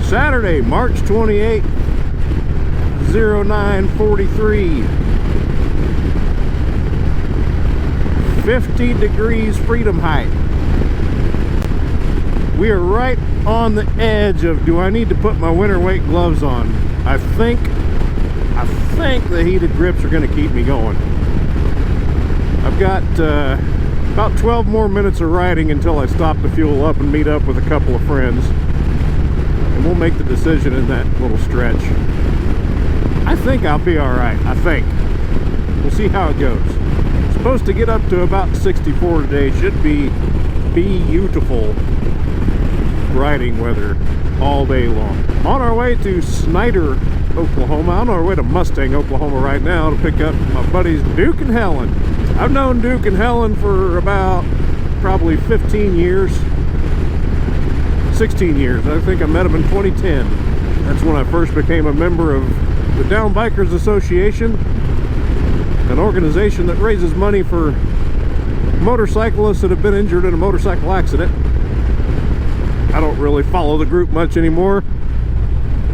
Saturday, March 28th, 0943. 50 degrees freedom height. We are right on the edge of, do I need to put my winter weight gloves on? I think the heated grips are going to keep me going. I've got about 12 more minutes of riding until I stop to fuel up and meet up with a couple of friends. And we'll make the decision in that little stretch. I think I'll be alright, I think. We'll see how it goes. Supposed to get up to about 64 today. Should be beautiful riding weather all day long. On our way to Snyder, Oklahoma. On our way to Mustang, Oklahoma right now to pick up my buddies Duke and Helen. I've known Duke and Helen for about probably 15 years. 16 years. I think I met them in 2010. That's when I first became a member of the Down Bikers Association, an organization that raises money for motorcyclists that have been injured in a motorcycle accident. I don't really follow the group much anymore.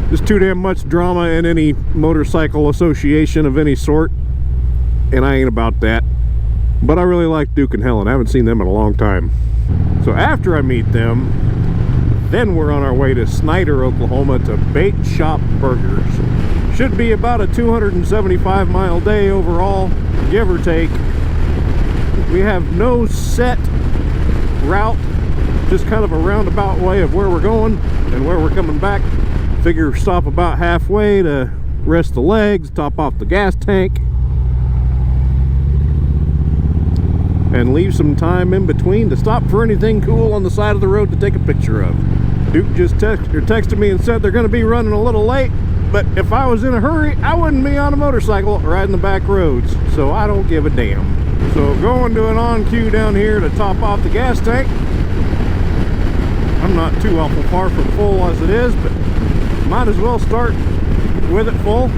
There's too damn much drama in any motorcycle association of any sort, and I ain't about that. But I really like Duke and Helen. I haven't seen them in a long time. So after I meet them, then we're on our way to Snyder, Oklahoma to Bait Shop Burgers. Should be about a 275-mile day overall, give or take. We have no set route, just kind of a roundabout way of where we're going and where we're coming back. Figure stop about halfway to rest the legs, top off the gas tank, and leave some time in between to stop for anything cool on the side of the road to take a picture of. Duke just texted me and said they're going to be running a little late, but if I was in a hurry, I wouldn't be on a motorcycle riding the back roads, so I don't give a damn. So going to an on-cue down here to top off the gas tank. I'm not too awful far from full as it is, but might as well start with it full.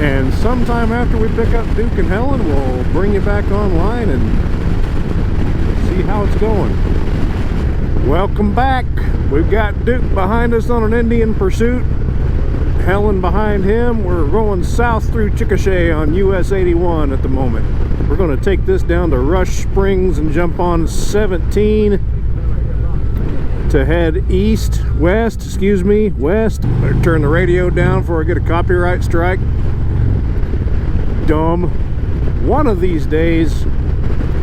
And sometime after we pick up Duke and Helen, we'll bring you back online and see how it's going. Welcome back. We've got Duke behind us on an Indian Pursuit. Helen behind him. We're going south through Chickasha on US 81 at the moment. We're going to take this down to Rush Springs and jump on 17 to head west. Better turn the radio down before I get a copyright strike. Dumb. One of these days,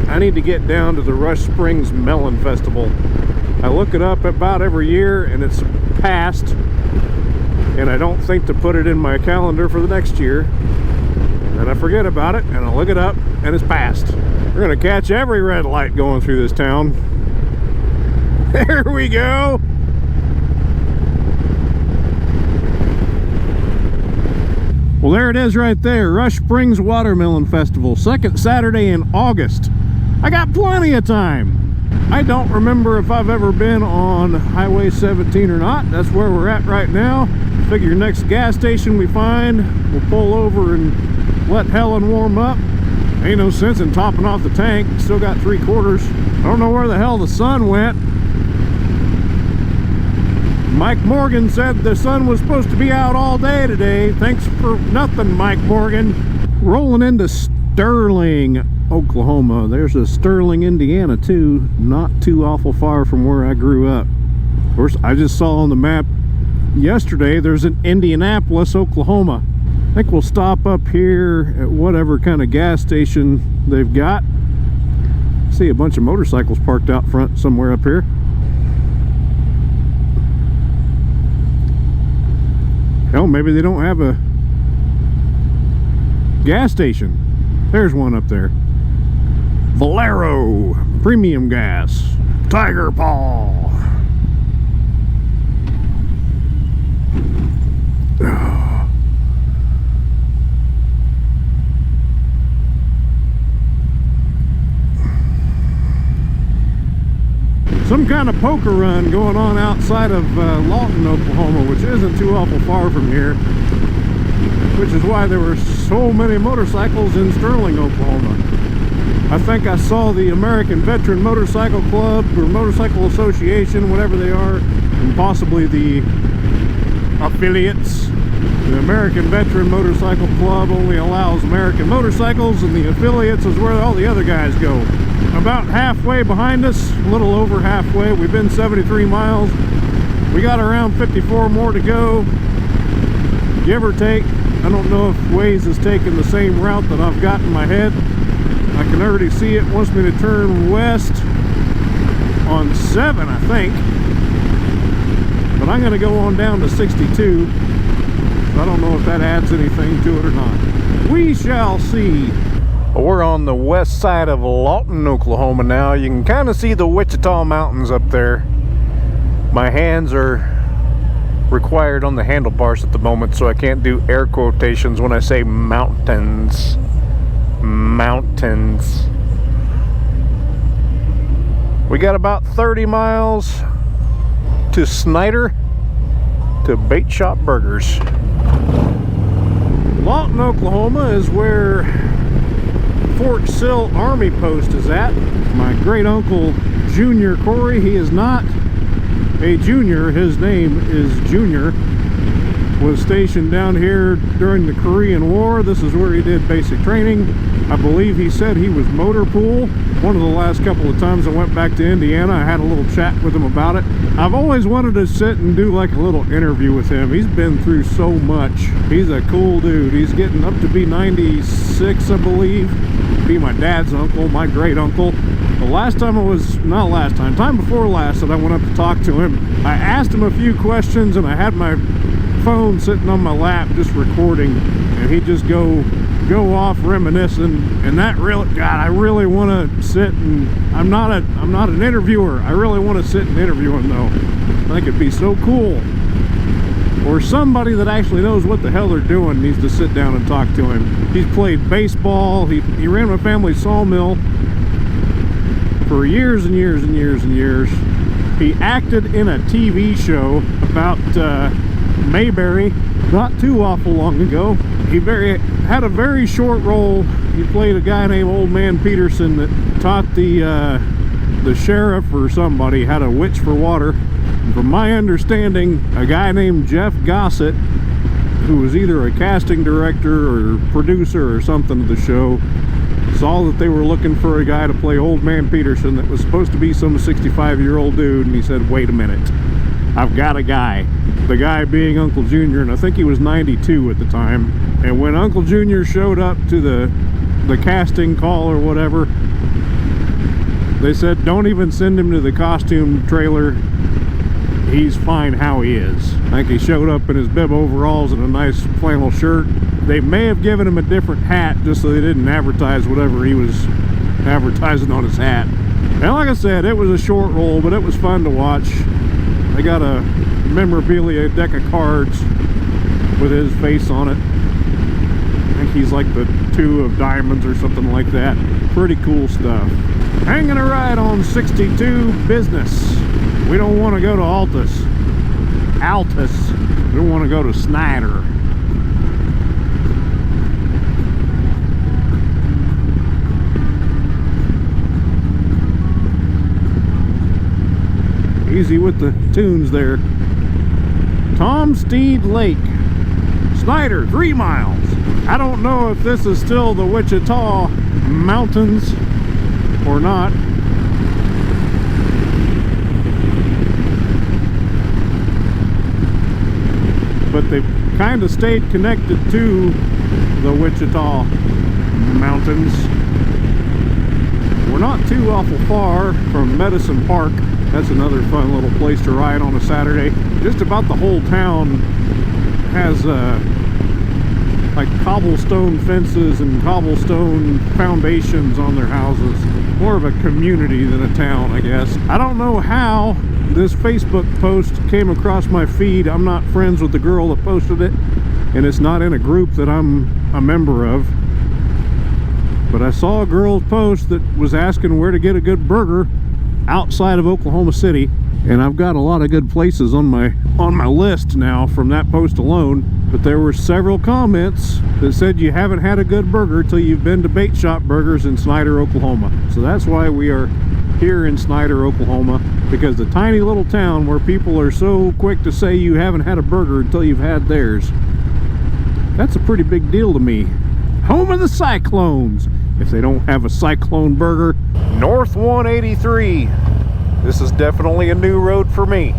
I need to get down to the Rush Springs Melon Festival. I look it up about every year and it's past, and I don't think to put it in my calendar for the next year. And I forget about it and I look it up and it's past. We're gonna catch every red light going through this town. There we go. Well, there it is right there. Rush Springs Watermelon Festival, second Saturday in August. I got plenty of time. I don't remember if I've ever been on Highway 17 or not. That's where we're at right now. Figure next gas station we find, we'll pull over and let Helen warm up. Ain't no sense in topping off the tank. Still got 3/4. I don't know where the hell the sun went. Mike Morgan said the sun was supposed to be out all day today. Thanks for nothing, Mike Morgan. Rolling into Sterling, Oklahoma. There's a Sterling, Indiana too. Not too awful far from where I grew up. Of course, I just saw on the map yesterday there's an Indianapolis, Oklahoma. I think we'll stop up here at whatever kind of gas station they've got. See a bunch of motorcycles parked out front somewhere up here. Hell, maybe they don't have a gas station. There's one up there. Valero Premium Gas. Tiger Paw. Some kind of poker run going on outside of Lawton, Oklahoma, which isn't too awful far from here, which is why there were so many motorcycles in Sterling, Oklahoma. I think I saw the American Veteran Motorcycle Club or Motorcycle Association, whatever they are, and possibly the affiliates. The American Veteran Motorcycle Club only allows American motorcycles, and the affiliates is where all the other guys go. About halfway behind us, a little over halfway. We've been 73 miles. We got around 54 more to go, give or take. I don't know if Waze is taking the same route that I've got in my head. I can already see it wants me to turn west on 7, I think. But I'm going to go on down to 62. I don't know if that adds anything to it or not. We shall see. We're on the west side of Lawton, Oklahoma now. You can kind of see the Wichita Mountains up there. My hands are required on the handlebars at the moment, so I can't do air quotations when I say mountains. Mountains. We got about 30 miles to Snyder to Bait Shop Burgers. Lawton, Oklahoma is where Fort Sill Army Post is at. My great uncle Junior Corey, he is not a junior, his name is Junior, was stationed down here during the Korean War. This is where he did basic training. I believe he said he was motor pool. One of the last couple of times I went back to Indiana, I had a little chat with him about it. I've always wanted to sit and do like a little interview with him. He's been through so much. He's a cool dude. He's getting up to be 96, I believe. Be my dad's uncle, my great uncle. The last time time before last that I went up to talk to him, I asked him a few questions and I had my phone sitting on my lap just recording, and he'd just go off reminiscing, and that really, God, I really want to sit and I'm not an interviewer. I really want to sit and interview him though. I think it'd be so cool. Or somebody that actually knows what the hell they're doing needs to sit down and talk to him. He's played baseball. He ran my family sawmill for years and years and years and years. He acted in a TV show about Mayberry not too awful long ago. He had a very short role. He played a guy named Old Man Peterson that taught the sheriff or somebody how to witch for water. And from my understanding, a guy named Jeff Gossett, who was either a casting director or producer or something of the show, saw that they were looking for a guy to play Old Man Peterson that was supposed to be some 65-year-old dude, and he said, wait a minute, I've got a guy. The guy being Uncle Junior, and I think he was 92 at the time. And when Uncle Junior showed up to the casting call or whatever, they said, don't even send him to the costume trailer. He's fine how he is. I think he showed up in his bib overalls and a nice flannel shirt. They may have given him a different hat just so they didn't advertise whatever he was advertising on his hat. And like I said, it was a short roll, but it was fun to watch. They got a memorabilia deck of cards with his face on it. I think he's like the 2 of diamonds or something like that. Pretty cool stuff. Hanging a ride on 62 business. We don't want to go to Altus. We don't want to go to Snyder. Easy with the tunes there. Tom Steed Lake, Snyder, 3 miles. I don't know if this is still the Wichita Mountains or not. But they've kind of stayed connected to the Wichita Mountains. We're not too awful far from Medicine Park. That's another fun little place to ride on a Saturday. Just about the whole town has like cobblestone fences and cobblestone foundations on their houses. More of a community than a town, I guess. I don't know how this Facebook post came across my feed. I'm not friends with the girl that posted it, and it's not in a group that I'm a member of. But I saw a girl's post that was asking where to get a good burger outside of Oklahoma City, and I've got a lot of good places on my list now from that post alone. But there were several comments that said you haven't had a good burger till you've been to Bait Shop Burgers in Snyder, Oklahoma. So that's why we are here in Snyder, Oklahoma, because the tiny little town where people are so quick to say you haven't had a burger until you've had theirs, that's a pretty big deal to me. Home of the Cyclones, if they don't have a Cyclone burger. North 183. This is definitely a new road for me.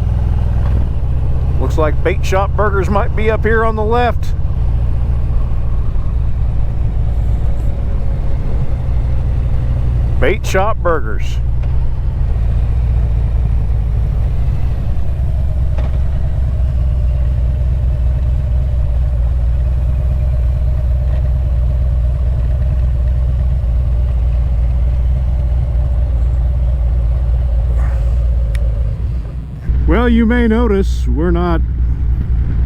Looks like Bait Shop Burgers might be up here on the left. Bait Shop Burgers. Well, you may notice we're not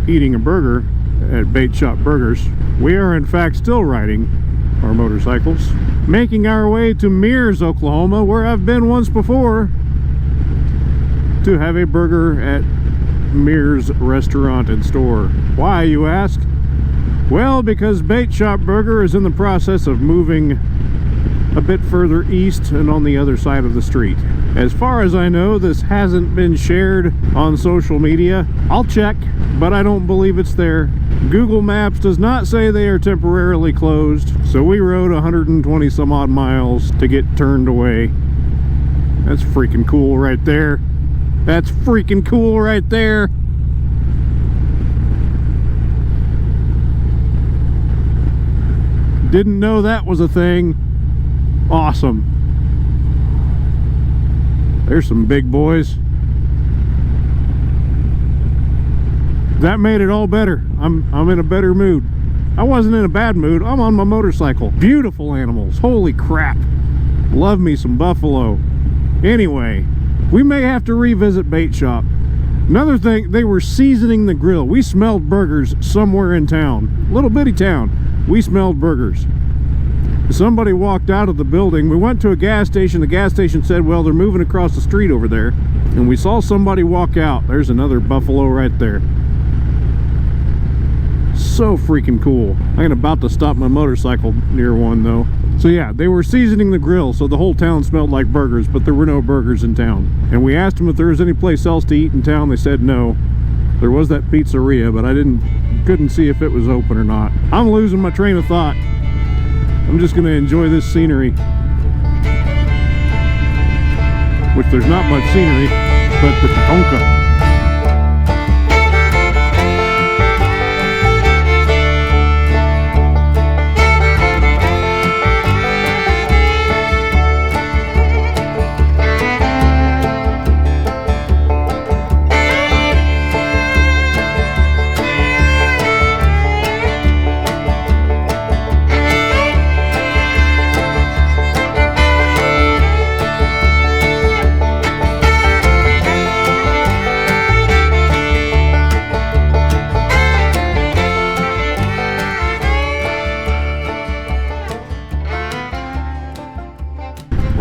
eating a burger at Bait Shop Burgers. We are in fact still riding our motorcycles, making our way to Mears, Oklahoma, where I've been once before, to have a burger at Mears Restaurant and Store. Why, you ask? Well, because Bait Shop Burger is in the process of moving a bit further east and on the other side of the street. As far as I know, this hasn't been shared on social media. I'll check, but I don't believe it's there. Google Maps does not say they are temporarily closed, so we rode 120 some odd miles to get turned away. That's freaking cool right there. That's freaking cool right there. Didn't know that was a thing. Awesome. There's some big boys. That made it all better. I'm in a better mood. I wasn't in a bad mood. I'm on my motorcycle. Beautiful animals. Holy crap. Love me some buffalo. Anyway, we may have to revisit Bait Shop. Another thing, they were seasoning the grill. We smelled burgers somewhere in town. Little bitty town. We smelled burgers. Somebody walked out of the building. We went to a gas station. The gas station said, well, they're moving across the street over there. And we saw somebody walk out. There's another buffalo right there. So freaking cool. I'm about to stop my motorcycle near one though. So yeah, they were seasoning the grill, so the whole town smelled like burgers, but there were no burgers in town. And we asked them if there was any place else to eat in town. They said no. There was that pizzeria, but I couldn't see if it was open or not. I'm losing my train of thought. I'm just going to enjoy this scenery, which there's not much scenery, but the Tatonka.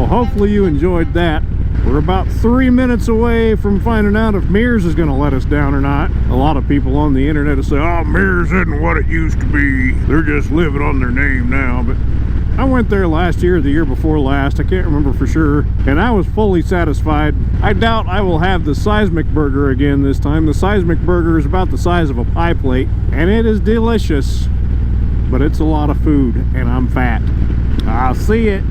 Hopefully you enjoyed that. We're about 3 minutes away from finding out if Mears is going to let us down or not. A lot of people on the internet will say, oh, Mears isn't what it used to be. They're just living on their name now. But I went there last year or the year before last. I can't remember for sure. And I was fully satisfied. I doubt I will have the Seismic Burger again this time. The Seismic Burger is about the size of a pie plate. And it is delicious. But it's a lot of food. And I'm fat. I'll see it.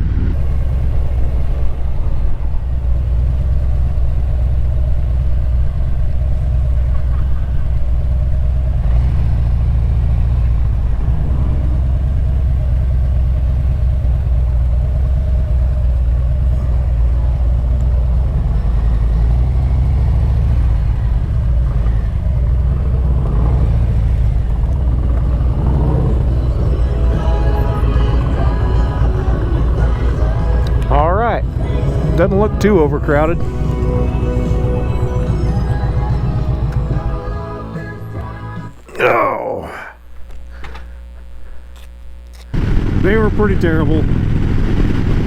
Doesn't look too overcrowded. Oh, they were pretty terrible.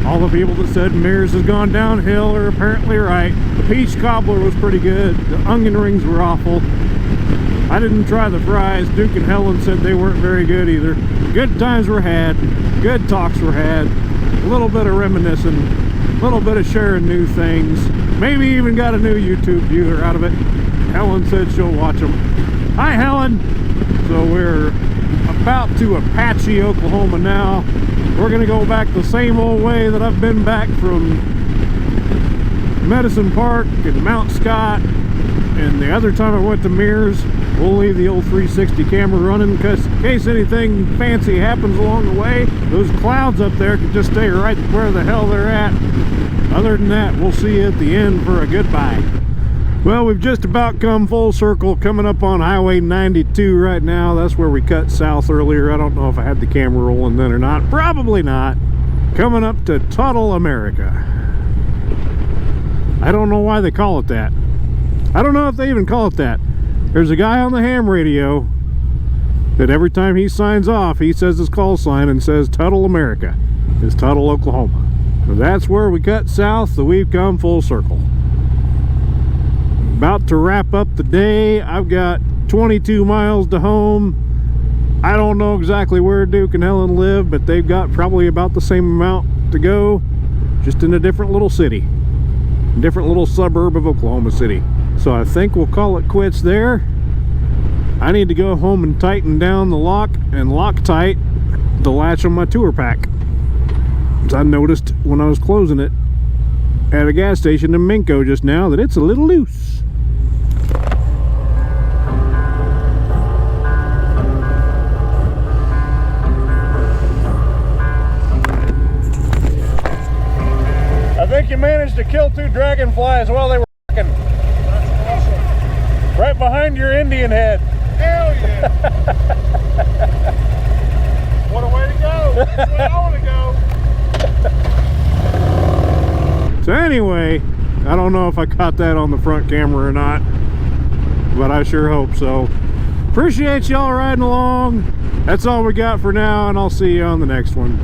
All the people that said Mears has gone downhill are apparently right. The peach cobbler was pretty good. The onion rings were awful. I didn't try the fries. Duke and Helen said they weren't very good either. Good times were had. Good talks were had. A little bit of reminiscing. little bit of sharing new things. Maybe even got a new YouTube viewer out of it. Helen said she'll watch them. Hi, Helen. So we're about to Apache, Oklahoma now. We're gonna go back the same old way that I've been back from Medicine Park and Mount Scott, and the other time I went to Mears. We'll leave the old 360 camera running because in case anything fancy happens along the way, those clouds up there can just stay right where the hell they're at. Other than that, we'll see you at the end for a goodbye. Well, we've just about come full circle, coming up on Highway 92 right now. That's where we cut south earlier. I don't know if I had the camera rolling then or not. Probably not. Coming up to Tuttle, America. I don't know why they call it that. I don't know if they even call it that. There's a guy on the ham radio that every time he signs off, he says his call sign and says Tuttle, America. It's Tuttle, Oklahoma. So that's where we cut south, so we've come full circle. About to wrap up the day. I've got 22 miles to home. I don't know exactly where Duke and Helen live, but they've got probably about the same amount to go, just in a different little city. Different little suburb of Oklahoma City. So I think we'll call it quits there. I need to go home and tighten down the lock and Loctite the latch on my tour pack. As I noticed when I was closing it at a gas station in Minco just now that it's a little loose. I think you managed to kill 2 dragonflies while they were working. That's awesome. Right behind your Indian head. Hell yeah. What a way to go. That's where I want to go. So anyway, I don't know if I caught that on the front camera or not, but I sure hope so. Appreciate y'all riding along. That's all we got for now, and I'll see you on the next one.